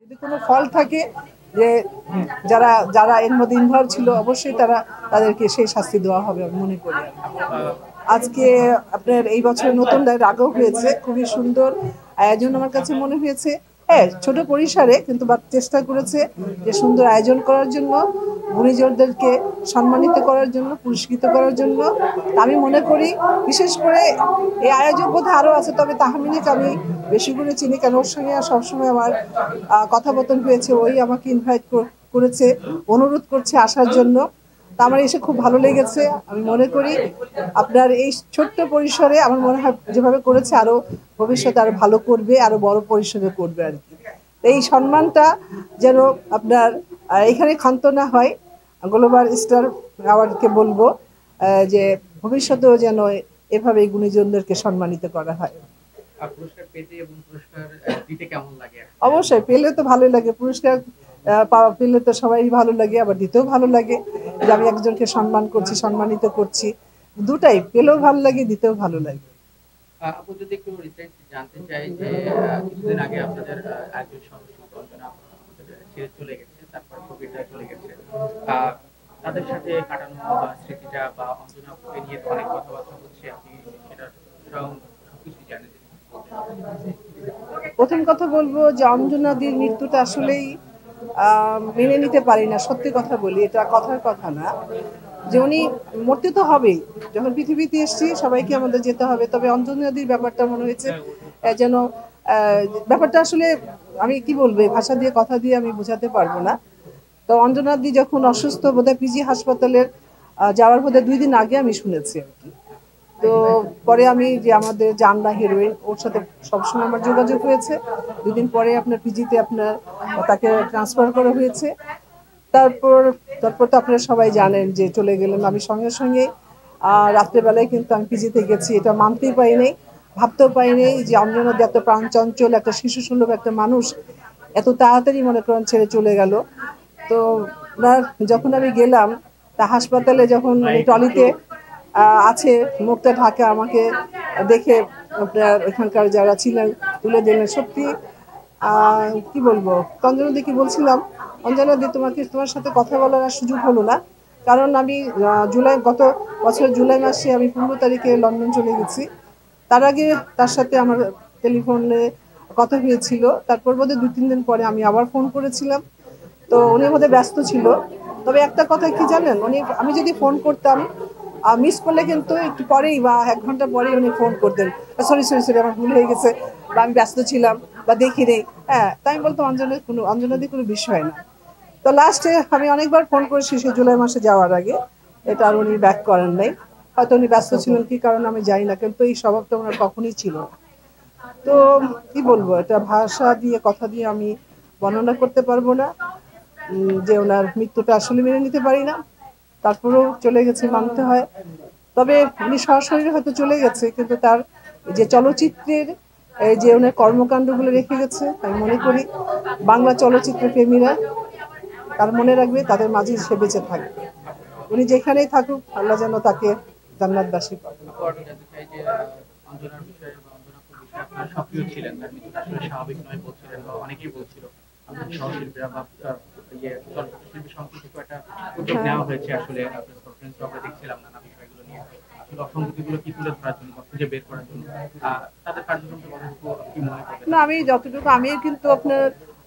যদি কোনো ফল থাকে যে যারা যারা এর মধ্যে ইনভলভ ছিল অবশ্যই তাদেরকে সেই শাস্তি দেওয়া হবে আমি মনে করি। আজকে আপনার এই বছর নতুন রাগও হয়েছে, খুবই সুন্দর আয়োজন আমার কাছে মনে হয়েছে। হ্যাঁ, ছোট পরিসরে কিন্তু চেষ্টা করেছে যে সুন্দর আয়োজন করার জন্য, গুণীজনদেরকে সম্মানিত করার জন্য, পুরস্কৃত করার জন্য। আমি মনে করি বিশেষ করে এই আয়োজক বোধহয় আরও আছে, তবে তাহমিনাকে আমি বেশি করে চিনি, কেন ওর সঙ্গে সবসময় আমার কথাবার্তা হয়েছে। ওই আমাকে ইনভাইট করেছে, অনুরোধ করছে আসার জন্য। তা আমার এসে খুব ভালো লেগেছে। আমি মনে করি আপনার এই ছোট্ট পরিসরে আমার মনে হয় যেভাবে করেছে আরো ভবিষ্যতে আরো ভালো করবে, আরো বড় পরিসরে করবে আর কি। এই সম্মানটা যেন আপনার এখানে ক্ষান্ত না হয়। গ্লোবাল স্টার অ্যাওয়ার্ডকে বলবো যে ভবিষ্যতেও যেন এভাবে গুণীজনদেরকে সম্মানিত করা হয়। পুরস্কার পেতে এবং পুরস্কার দিতে কেমন লাগে? অবশ্যই পেলে তো ভালোই লাগে, পুরস্কার পেলে তো সবাই ভালো লাগে, আবার দিতেও ভালো লাগে যে আমি একজনকে সম্মান করছি, সম্মানিত করছি। দুটাই, পেলেও ভালো লাগে, দিতেও ভালো লাগে। আপু যদি একটু রিসেন্ট জানতে চাই যে কিছুদিন আগে আপনাদের একজন সদস্য অঞ্জনা ছেড়ে চলে গেছে, তারপর কোভিডটা চলে গেছে, তাদের সাথে কাটানো স্মৃতিটা বা অঞ্জনা আপুকে নিয়ে তো অনেক কথাবার্তা হচ্ছে, আপনি সেটা সবকিছু জানেন। প্রথম কথা বলবো যে অঞ্জনাদির মৃত্যুটা আসলেই মেনে নিতে পারি না, সত্যি কথা বলি, এটা কথার কথা না যে উনি মরতে তো হবেই। যখন পৃথিবীতে এসেছি সবাইকে আমাদের যেতে হবে, তবে অঞ্জনাদির ব্যাপারটা মনে হয়েছে যেন ব্যাপারটা আসলে আমি কি বলবো, ভাষা দিয়ে কথা দিয়ে আমি বোঝাতে পারবো না। তো অঞ্জনাদি যখন অসুস্থ বোধহয় পিজি হাসপাতালের যাওয়ার বোধহয় 2 দিন আগে আমি শুনেছি আর কি। তো পরে আমি যে আমাদের জানলা হিরোইন, ওর সাথে সবসময় আমার যোগাযোগ হয়েছে। 2 দিন পরে আপনার পিজিতে আপনার তাকে ট্রান্সফার করা হয়েছে। তারপর তারপর তো আপনারা সবাই জানেন যে চলে গেলেন। আমি সঙ্গে সঙ্গে রাত্রেবেলায় কিন্তু আমি পিজিতে গেছি, এটা মানতেই পারি নাই, ভাবতেও পারি নাই যে অঞ্জনাদি এত প্রাণচঞ্চল একটা শিশু সুলভ একটা মানুষ এত তাড়াতাড়ি মনে করেন ছেড়ে চলে গেল। তো ওনার যখন আমি গেলাম, তা হাসপাতালে যখন মানে ট্রলিতে আছে, মুখটা ঢাকা, আমাকে দেখে আপনার এখানকার যারা ছিলেন তুলে দিলেন। সত্যি কি বলবো, অঞ্জনাদি কি বলছিলাম, অঞ্জনাদি তোমার সাথে কথা বলার আর সুযোগ হলো না, কারণ আমি গত বছর জুলাই মাসে আমি 15 তারিখে লন্ডন চলে গেছি। তার আগে তার সাথে আমার টেলিফোনে কথা হয়েছিল, তারপর বোধহয় 2-3 দিন পরে আমি আবার ফোন করেছিলাম। তো উনি বোধহয় ব্যস্ত ছিল। তবে একটা কথা কি জানেন, আমি যদি ফোন করতাম মিস করলে কিন্তু একটু পরেই বা 1 ঘন্টা পরেই উনি ফোন করতেন, সরি সরি সরি আমার ভুল হয়ে গেছে, বা আমি ব্যস্ত ছিলাম বা দেখি নেই। হ্যাঁ, তাই আমি বলতাম অঞ্জনাদি কোনো বিষয় না। তো লাস্টে আমি অনেকবার ফোন করেছি সে জুলাই মাসে যাওয়ার আগে, এটা আর উনি ব্যাক করেন নাই। হয়তো উনি ব্যস্ত ছিলেন কি কারণে আমি জানি না, কিন্তু এই স্বভাবটা ওনার কখনই ছিল না। তো কি বলবো, এটা ভাষা দিয়ে কথা দিয়ে আমি বর্ণনা করতে পারবো না যে ওনার মৃত্যুটা আসলে মেনে নিতে পারি না। তারপরেও চলে গেছে, মানতে হয়। তবে উনি সশরীরে হয়তো চলে গেছে, কিন্তু তার যে চলচ্চিত্রের যে ওনার কর্মকাণ্ডগুলো রেখে গেছে, আমি মনে করি বাংলা চলচ্চিত্র প্রেমীরা তার মনে রাখবে, তাদের মাঝে সে বেঁচে থাকবে। উনি যেখানেই থাকুক আল্লাহ যেন তাকে জান্নাতবাসী করে। অঞ্জনার বিষয়ে বা অঞ্জনাপুর বিষয়ে আপনারা সক্রিয় ছিলেন, তার মৃত্যুটা আসলে স্বাভাবিক নয় বলছিলেন বা অনেকেই বলছিল। আমাদের সহশিল্পীরা বা চলচ্চিত্র শিল্পী সমিতি থেকে একটা উদ্যোগ নেওয়া হয়েছে, আসলে প্রেস কনফারেন্স আমরা দেখছিলাম নানা বিষয়গুলো নিয়ে, আসলে অসঙ্গতিগুলো কি তুলে ধরার জন্য বা খুঁজে বের করার জন্য তাদের কার্যক্রমটা কতটুকু কি মনে করবেন? না, আমি যতটুকু, আমিও কিন্তু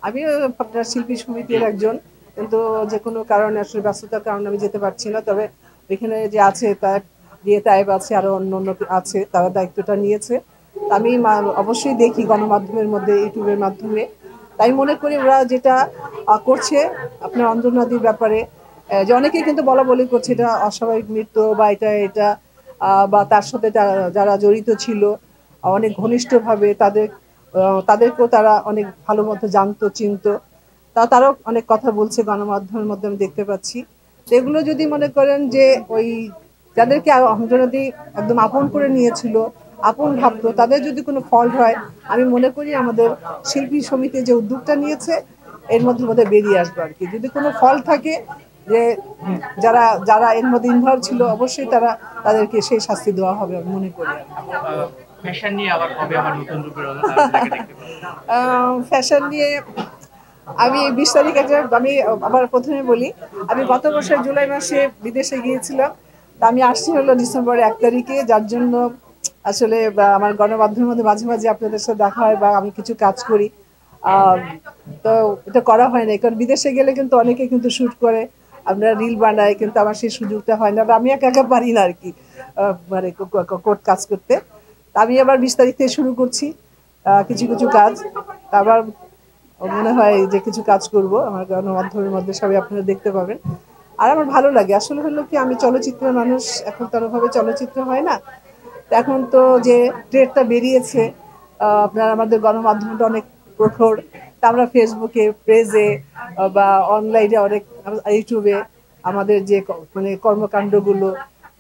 আমিও আপনার শিল্পী সমিতির একজন, কিন্তু যে কোনো কারণে আসলে ব্যস্ততার কারণে আমি যেতে পারছি না। তবে এখানে যে আছে তার দিয়ে টাইপ আছে, আরো অন্য অন্য আছে, তারা দায়িত্বটা নিয়েছে। আমি অবশ্যই দেখি গণমাধ্যমের মধ্যে, ইউটিউবের মাধ্যমে। তাই মনে করি ওরা যেটা করছে আপনার অঞ্জনাদির ব্যাপারে, যে অনেকেই কিন্তু বলা বলি করছে এটা অস্বাভাবিক মৃত্যু বা এটা এটা বা তার সাথে যারা জড়িত ছিল অনেক ঘনিষ্ঠভাবে, তাদেরকেও তারা অনেক ভালো মতো জানতো, চিনতো। তারাও অনেক কথা বলছে গণমাধ্যমের মধ্যে, আমি দেখতে পাচ্ছি। তো এগুলো যদি মনে করেন যে ওই যাদেরকে অঞ্জনাদি একদম আপন করে নিয়েছিল, আপন ভাবতো, তাদের যদি কোনো ফল্ট হয়, আমি মনে করি আমাদের শিল্পী সমিতি যে উদ্যোগটা নিয়েছে এর মধ্যে মধ্যে বেরিয়ে আসবে আর কি। যদি কোনো ফল্ট থাকে যে যারা যারা এর মধ্যে ইনভলভ ছিল অবশ্যই তাদেরকে সেই শাস্তি দেওয়া হবে আমি মনে করি। ফ্যাশন নিয়ে আবার কবে আবার নতুন রূপে ফ্যাশন নিয়ে আমি 20 তারিখ আমি আবার প্রথমে বলি, আমি গত বছর জুলাই মাসে বিদেশে গিয়েছিলাম। তা আমি আসছি হলো ডিসেম্বরের 1 তারিখে, যার জন্য আসলে আমার গণমাধ্যমের মধ্যে মাঝে মাঝে আপনাদের সাথে দেখা হয় বা আমি কিছু কাজ করি। আহ, তো এটা করা হয় না, কারণ বিদেশে গেলে কিন্তু অনেকে কিন্তু শুট করে, আমরা রিল বানাই, কিন্তু আমার সেই সুযোগটা হয় না বা আমি একা একা পারি না আর কি মানে কোর্ট কাজ করতে। তা আমি আবার 20 তারিখ থেকে শুরু করছি কিছু কিছু কাজ। তা আবার মনে হয় যে কিছু কাজ করব আমার গণমাধ্যমের মধ্যে, সবাই আপনারা দেখতে পাবেন। আর আমার ভালো লাগে আসলে হলো কি, আমি চলচ্চিত্রের মানুষ, এখন তো ওভাবে চলচ্চিত্র হয় না। তো এখন তো যে ট্রেডটা বেরিয়েছে, আপনার আমাদের গণমাধ্যমটা অনেক প্রখর। তা আমরা ফেসবুকে, পেজে বা অনলাইনে অনেক, ইউটিউবে আমাদের যে মানে কর্মকাণ্ডগুলো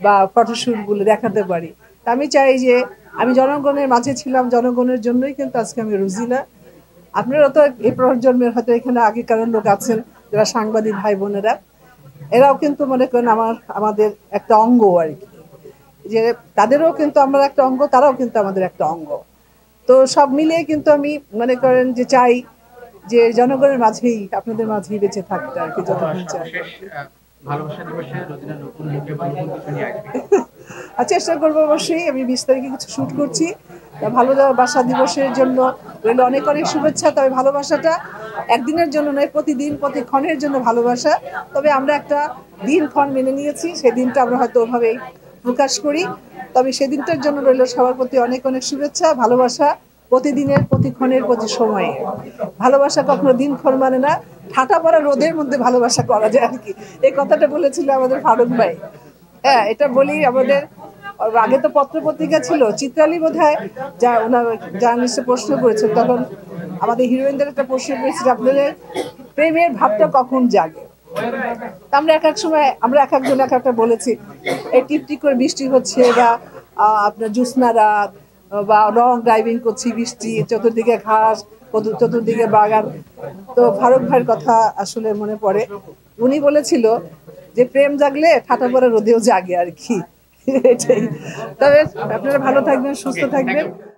বা ফটোশ্যুটগুলো দেখাতে পারি। তা আমি চাই যে আমি জনগণের মাঝে ছিলাম, জনগণের জন্যই কিন্তু আজকে আমি রুজিনা। আপনারা তো এই প্রজন্মের হয়তো এখানে আগেকার লোক আছেন যারা সাংবাদিক ভাই বোনেরা, এরাও কিন্তু মনে করেন আমাদের একটা অঙ্গ আর কি, যে তাদেরও কিন্তু আমরা একটা অঙ্গ, তারাও কিন্তু আমাদের একটা অঙ্গ। তো সব মিলিয়ে কিন্তু আমি মনে করেন যে চাই যে জনগণের মাঝেই, আপনাদের মাঝেই বেঁচে থাকতে আর কি, তো যতক্ষণ চাই। সর্বশেষ ভালোবাসা দিবসে রোজিনা নতুন মুখে বা নতুন কিছু নিয়ে আসবে। আর চেষ্টা করবো অবশ্যই, আমি 20 তারিখে কিছু শুট করছি। তা ভালোবাসা দিবসের জন্য রইল অনেক অনেক শুভেচ্ছা। তবে ভালোবাসাটা একদিনের জন্য নয়, প্রতিদিন প্রতিক্ষণের জন্য ভালোবাসা। তবে আমরা একটা দিনক্ষণ মেনে নিয়েছি, সেই দিনটা আমরা হয়তো ওভাবেই প্রকাশ করি। তবে সেদিনটার জন্য রইল সবার প্রতি অনেক অনেক শুভেচ্ছা, ভালোবাসা প্রতিদিনের, প্রতিক্ষণের, প্রতি সময়ে। ভালোবাসা কখনো দিনক্ষণ মানে না, ঠাটা পড়া রোদের মধ্যে ভালোবাসা করা যায় আর কি। এই কথাটা বলেছিল আমাদের ফারুক ভাই। হ্যাঁ, এটা বলি আমাদের আগে তো পত্র পত্রিকা ছিল, চিত্রালী বোধহয় যা ওনার জার্নালিস্টে প্রশ্ন করেছেন, তখন আমাদের হিরোইনদের একটা প্রশ্ন করেছিল, আপনাদের প্রেমের ভাবটা কখন জাগে। তা আমরা এক এক সময়, আমরা এক একজন এক একটা বলেছি, এই টিপটিপ করে বৃষ্টি হচ্ছে বা আপনার জ্যোৎস্না রাত বা লং ড্রাইভিং করছি, বৃষ্টি, চতুর্দিকে ঘাস, চতুর্দিকে বাগান। তো ফারুক ভাইয়ের কথা আসলে মনে পড়ে, উনি বলেছিল যে প্রেম জাগলে ঠাটা পড়া রোদেও জাগে আর কি। এটাই। তবে আপনারা ভালো থাকবেন, সুস্থ ওকে, থ্যাংক থাকবেন। ইউ।